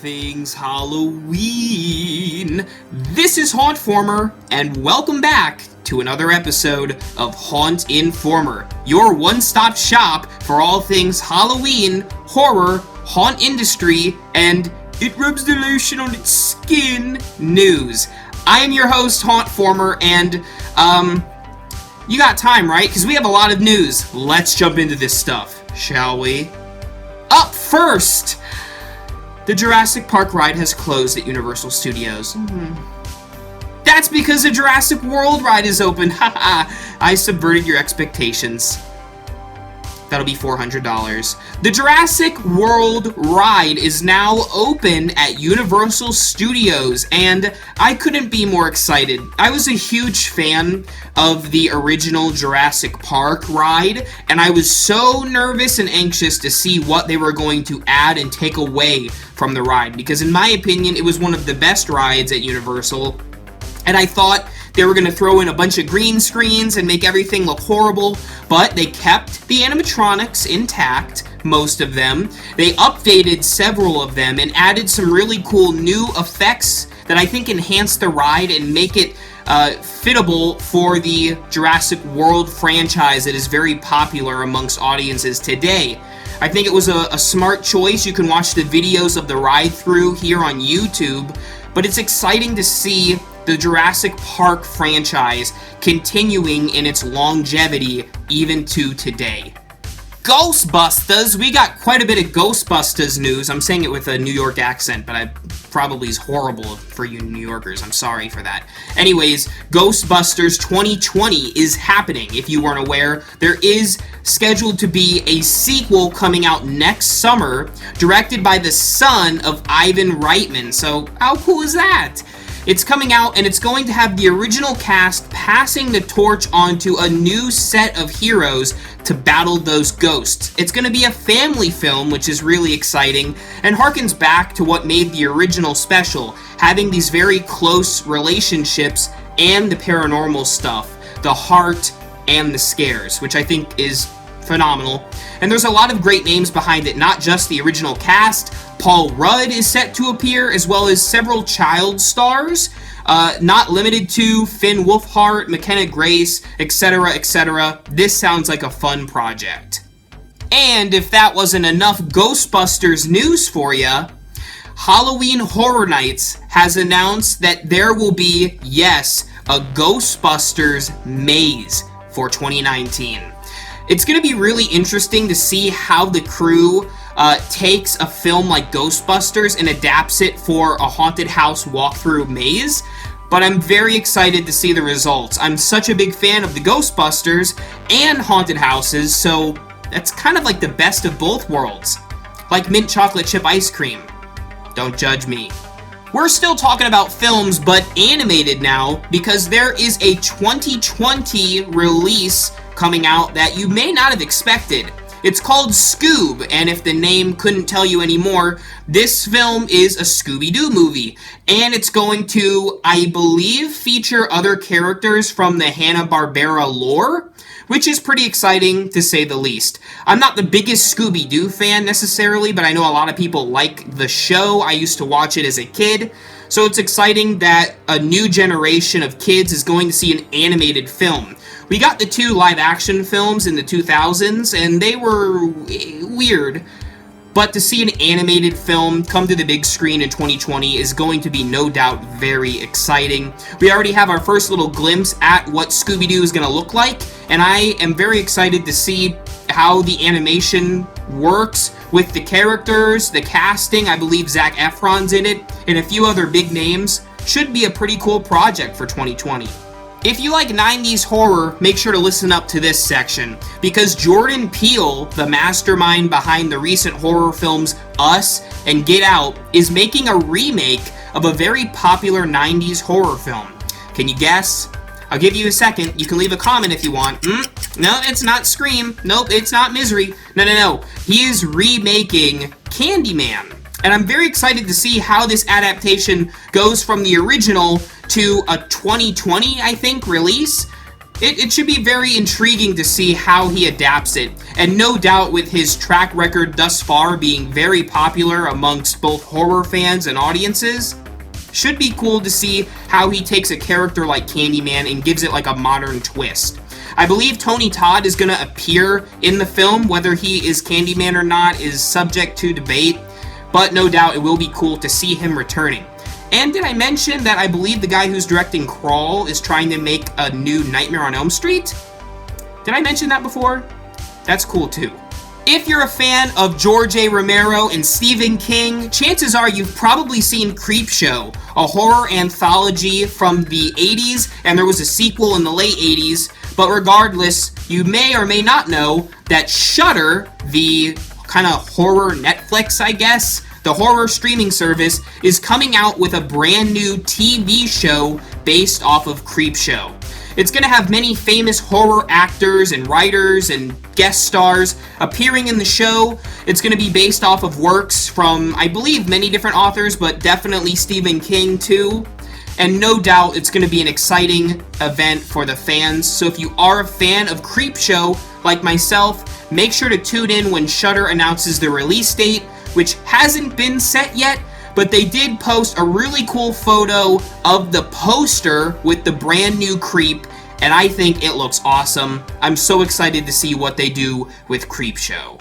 things Halloween. This is Hauntformer, and welcome back to another episode of Haunt Informer, your one-stop shop for all things Halloween, horror, haunt industry, and it rubs the lotion on its skin news. I am your host, Hauntformer, and, you got time, right? Because we have a lot of news. Let's jump into this stuff, shall we? Up first! The Jurassic Park ride has closed at Universal Studios. That's because the Jurassic World ride is open. Haha, I subverted your expectations. That'll be $400. The Jurassic World ride is now open at Universal Studios, and I couldn't be more excited. I was a huge fan of the original Jurassic Park ride, and I was so nervous and anxious to see what they were going to add and take away from the ride, because in my opinion, it was one of the best rides at Universal, and I thought they were going to throw in a bunch of green screens and make everything look horrible, but they kept the animatronics intact, most of them. They updated several of them and added some really cool new effects that I think enhance the ride and make it fittable for the Jurassic World franchise that is very popular amongst audiences today. I think it was a smart choice. You can watch the videos of the ride-through here on YouTube, but it's exciting to see the Jurassic Park franchise continuing in its longevity even to today. Ghostbusters! We got quite a bit of Ghostbusters news. I'm saying it with a New York accent, but I probably is horrible for you New Yorkers. I'm sorry for that. Anyways, Ghostbusters 2020 is happening. If you weren't aware, there is scheduled to be a sequel coming out next summer, directed by the son of Ivan Reitman. So, how cool is that? It's coming out, and it's going to have the original cast passing the torch onto a new set of heroes to battle those ghosts. It's going to be a family film, which is really exciting, and harkens back to what made the original special, having these very close relationships and the paranormal stuff, the heart and the scares, which I think is phenomenal. And there's a lot of great names behind it, not just the original cast. Paul Rudd is set to appear, as well as several child stars, not limited to Finn Wolfhard, McKenna Grace, etc., etc. This sounds like a fun project. And if that wasn't enough Ghostbusters news for you, Halloween Horror Nights has announced that there will be, yes, a Ghostbusters Mays for 2019. It's going to be really interesting to see how the crew takes a film like Ghostbusters and adapts it for a haunted house walkthrough maze, but I'm very excited to see the results. I'm such a big fan of the Ghostbusters and haunted houses, so that's kind of like the best of both worlds. Like mint chocolate chip ice cream. Don't judge me. We're still talking about films, but animated now, because there is a 2020 release coming out that you may not have expected. It's called Scoob, and if the name couldn't tell you any more, this film is a Scooby-Doo movie, and it's going to, I believe, feature other characters from the Hanna-Barbera lore, which is pretty exciting to say the least. I'm not the biggest Scooby-Doo fan necessarily, but I know a lot of people like the show. I used to watch it as a kid, so it's exciting that a new generation of kids is going to see an animated film. We got the 2 live-action films in the 2000s, and they were weird, but to see an animated film come to the big screen in 2020 is going to be no doubt very exciting. We already have our first little glimpse at what Scooby-Doo is going to look like, and I am very excited to see how the animation works with the characters, the casting. I believe Zac Efron's in it, and a few other big names. Should be a pretty cool project for 2020. If you like 90s horror, make sure to listen up to this section, because Jordan Peele, the mastermind behind the recent horror films Us and Get Out, is making a remake of a very popular 90s horror film. Can you guess? I'll give you a second. You can leave a comment if you want. No, it's not Scream. Nope, it's not Misery. No. He is remaking Candyman. And I'm very excited to see how this adaptation goes from the original to a 2020, I think, release. It should be very intriguing to see how he adapts it, and no doubt with his track record thus far being very popular amongst both horror fans and audiences, should be cool to see how he takes a character like Candyman and gives it like a modern twist. I believe Tony Todd is going to appear in the film. Whether he is Candyman or not is subject to debate, but no doubt it will be cool to see him returning. And did I mention that I believe the guy who's directing Crawl is trying to make a new Nightmare on Elm Street? Did I mention that before? That's cool too. If you're a fan of George A. Romero and Stephen King, chances are you've probably seen Creepshow, a horror anthology from the 80s, and there was a sequel in the late 80s. But regardless, you may or may not know that Shudder, the kind of horror Netflix, I guess, the horror streaming service, is coming out with a brand new TV show based off of Creepshow. It's going to have many famous horror actors and writers and guest stars appearing in the show. It's going to be based off of works from, I believe, many different authors, but definitely Stephen King too. And no doubt it's going to be an exciting event for the fans. So if you are a fan of Creepshow, like myself, make sure to tune in when Shudder announces the release date, which hasn't been set yet, but they did post a really cool photo of the poster with the brand new Creep, and I think it looks awesome. I'm so excited to see what they do with Creepshow.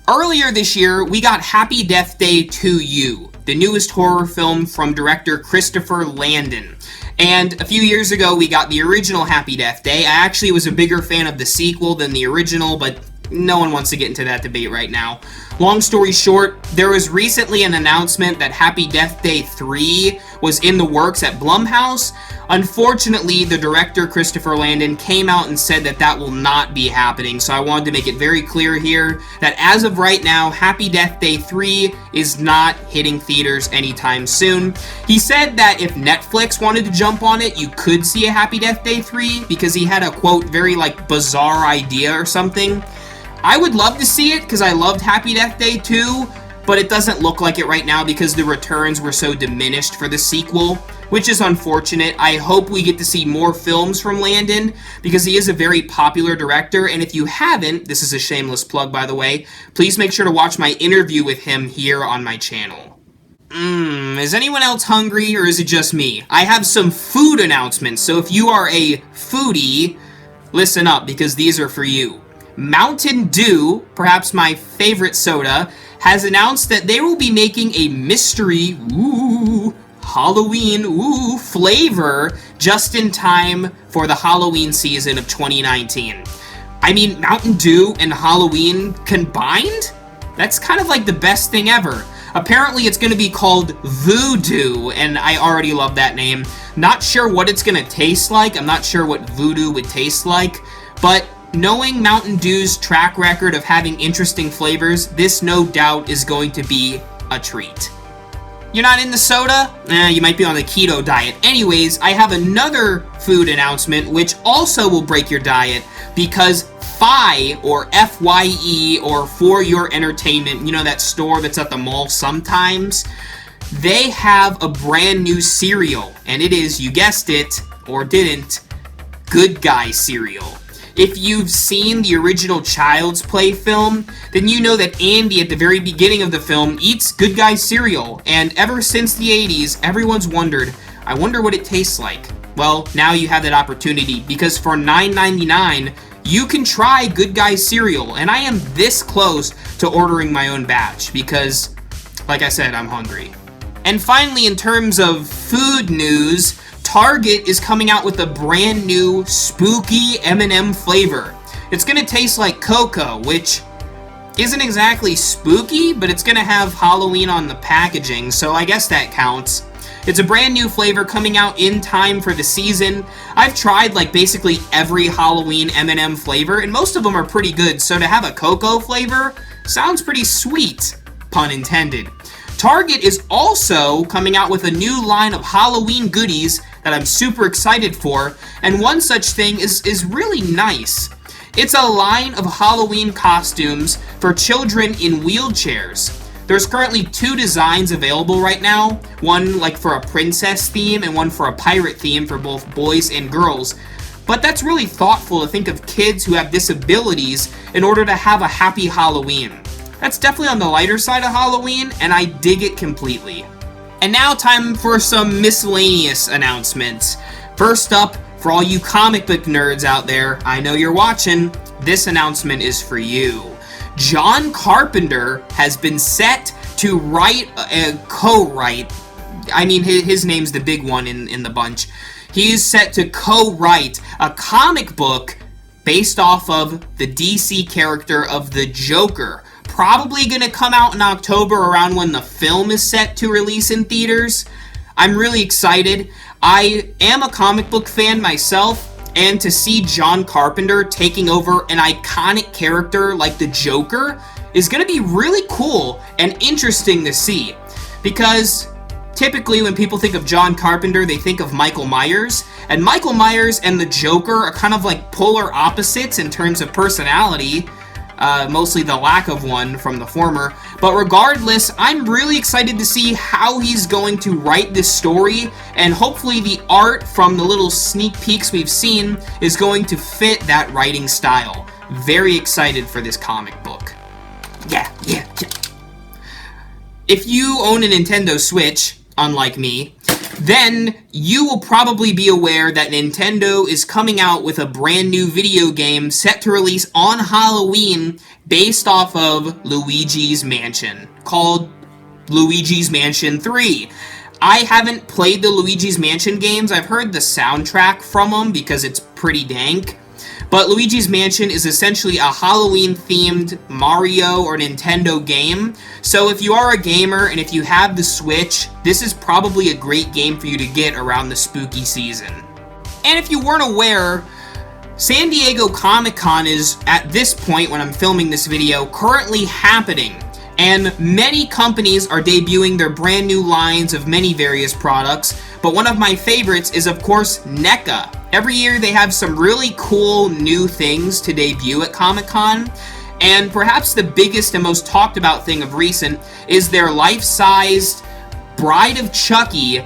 Earlier this year, we got Happy Death Day 2 You, the newest horror film from director Christopher Landon. And a few years ago, we got the original Happy Death Day. I actually was a bigger fan of the sequel than the original, but no one wants to get into that debate right now. Long story short, there was recently an announcement that Happy Death Day 3 was in the works at Blumhouse. Unfortunately, the director, Christopher Landon, came out and said that that will not be happening, so I wanted to make it very clear here that as of right now, Happy Death Day 3 is not hitting theaters anytime soon. He said that if Netflix wanted to jump on it, you could see a Happy Death Day 3, because he had a, quote, very, bizarre idea or something. I would love to see it, because I loved Happy Death Day 2, but it doesn't look like it right now because the returns were so diminished for the sequel, which is unfortunate. I hope we get to see more films from Landon, because he is a very popular director, and if you haven't, this is a shameless plug by the way, please make sure to watch my interview with him here on my channel. Is anyone else hungry, or is it just me? I have some food announcements, so if you are a foodie, listen up, because these are for you. Mountain Dew, perhaps my favorite soda, has announced that they will be making a mystery, Halloween, flavor just in time for the Halloween season of 2019. I mean, Mountain Dew and Halloween combined? That's kind of like the best thing ever. Apparently it's going to be called Voodoo, and I already love that name. Not sure what it's going to taste like. I'm not sure what Voodoo would taste like, but knowing Mountain Dew's track record of having interesting flavors, this no doubt is going to be a treat. You're not into soda? You might be on the keto diet. Anyways, I have another food announcement which also will break your diet, because FYE, or F-Y-E, or For Your Entertainment, you know that store that's at the mall sometimes, they have a brand new cereal, and it is, you guessed it, or didn't, Good Guy cereal. If you've seen the original Child's Play film, then you know that Andy at the very beginning of the film eats Good Guy cereal, and ever since the 80s, everyone's wondered, I wonder what it tastes like. Well, now you have that opportunity, because for $9.99, you can try Good Guy cereal, and I am this close to ordering my own batch, because, like I said, I'm hungry. And finally, in terms of food news, Target is coming out with a brand new spooky M&M flavor. It's going to taste like cocoa, which isn't exactly spooky, but it's going to have Halloween on the packaging, so I guess that counts. It's a brand new flavor coming out in time for the season. I've tried basically every Halloween M&M flavor, and most of them are pretty good, so to have a cocoa flavor sounds pretty sweet, pun intended. Target is also coming out with a new line of Halloween goodies that I'm super excited for, and one such thing is really nice. It's a line of Halloween costumes for children in wheelchairs. There's currently 2 designs available right now, one for a princess theme and one for a pirate theme for both boys and girls. But that's really thoughtful to think of kids who have disabilities in order to have a happy Halloween. That's definitely on the lighter side of Halloween, and I dig it completely. And now time for some miscellaneous announcements. First up, for all you comic book nerds out there, I know you're watching, this announcement is for you. John Carpenter has been set to co-write, I mean his name's the big one in the bunch. He's set to co-write a comic book based off of the DC character of the Joker. Probably gonna come out in October around when the film is set to release in theaters. I'm really excited. I am a comic book fan myself, and to see John Carpenter taking over an iconic character like the Joker is gonna be really cool and interesting to see. Because typically when people think of John Carpenter, they think of Michael Myers, and Michael Myers and the Joker are kind of like polar opposites in terms of personality. Mostly the lack of one from the former. But regardless, I'm really excited to see how he's going to write this story, and hopefully the art from the little sneak peeks we've seen is going to fit that writing style. Very excited for this comic book. Yeah. If you own a Nintendo Switch, unlike me, then you will probably be aware that Nintendo is coming out with a brand new video game set to release on Halloween based off of Luigi's Mansion, called Luigi's Mansion 3. I haven't played the Luigi's Mansion games. I've heard the soundtrack from them because it's pretty dank. But Luigi's Mansion is essentially a Halloween-themed Mario or Nintendo game. So if you are a gamer and if you have the Switch, this is probably a great game for you to get around the spooky season. And if you weren't aware, San Diego Comic-Con is, at this point when I'm filming this video, currently happening. And many companies are debuting their brand new lines of many various products, but one of my favorites is, of course, NECA. Every year they have some really cool new things to debut at Comic-Con, and perhaps the biggest and most talked about thing of recent is their life-sized Bride of Chucky,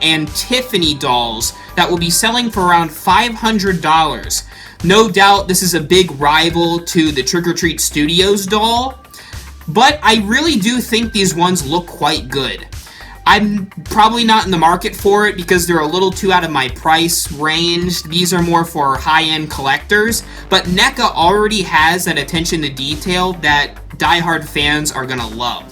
and Tiffany dolls that will be selling for around $500. No doubt this is a big rival to the Trick or Treat Studios doll, but I really do think these ones look quite good. I'm probably not in the market for it because they're a little too out of my price range. These are more for high-end collectors, but NECA already has that attention to detail that diehard fans are gonna love.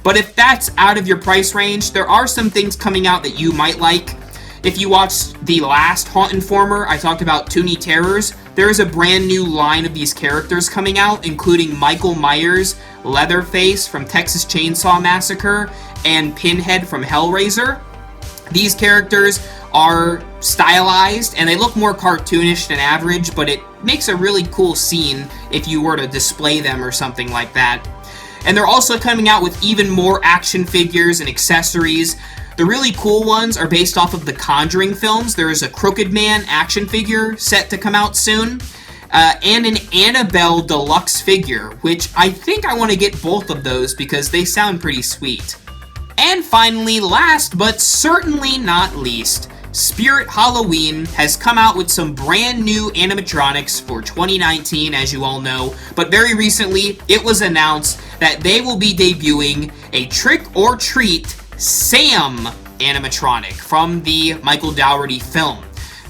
But if that's out of your price range, there are some things coming out that you might like. If you watched the last Haunt-Informer, I talked about Toonie Terrors. There is a brand new line of these characters coming out, including Michael Myers, Leatherface from Texas Chainsaw Massacre, and Pinhead from Hellraiser. These characters are stylized, and they look more cartoonish than average, but it makes a really cool scene if you were to display them or something like that. And they're also coming out with even more action figures and accessories. The really cool ones are based off of the Conjuring films. There is a Crooked Man action figure set to come out soon, and an Annabelle deluxe figure, which I think I want to get both of those because they sound pretty sweet. And finally, last but certainly not least, Spirit Halloween has come out with some brand new animatronics for 2019, as you all know, but very recently it was announced that they will be debuting a Trick or Treat Sam animatronic from the Michael Dougherty film.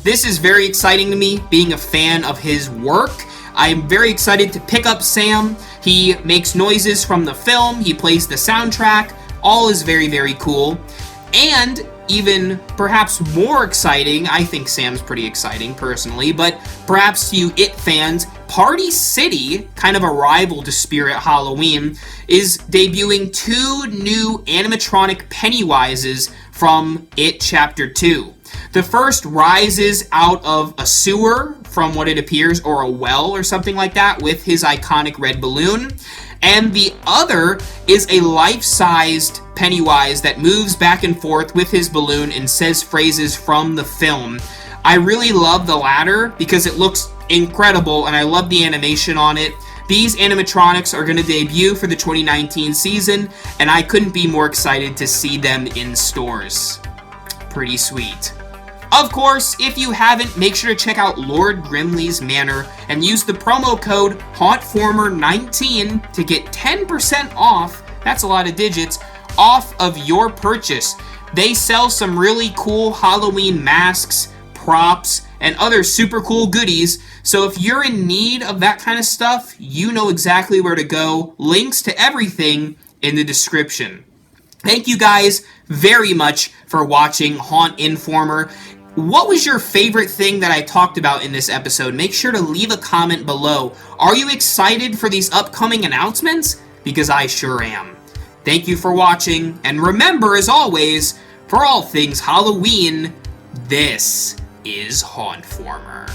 This is very exciting to me, being a fan of his work. I'm very excited to pick up Sam. He makes noises from the film, he plays the soundtrack, all is very, very cool. And even perhaps more exciting, I think Sam's pretty exciting personally, but perhaps to you It fans, Party City, kind of a rival to Spirit Halloween, is debuting 2 new animatronic Pennywises from It Chapter 2. The first rises out of a sewer, from what it appears, or a well or something like that, with his iconic red balloon. And the other is a life-sized Pennywise that moves back and forth with his balloon and says phrases from the film. I really love the latter because it looks incredible and I love the animation on it. These animatronics are going to debut for the 2019 season, and I couldn't be more excited to see them in stores. Pretty sweet. Of course, if you haven't, make sure to check out Lord Grimley's Manor and use the promo code hauntformer19 to get 10% off, that's a lot of digits, off of your purchase. They sell some really cool Halloween masks, props, and other super cool goodies, so if you're in need of that kind of stuff, you know exactly where to go. Links to everything in the description. Thank you guys very much for watching Haunt Informer. What was your favorite thing that I talked about in this episode? Make sure to leave a comment below. Are you excited for these upcoming announcements? Because I sure am. Thank you for watching, and remember, as always, for all things Halloween, this is Hauntformer.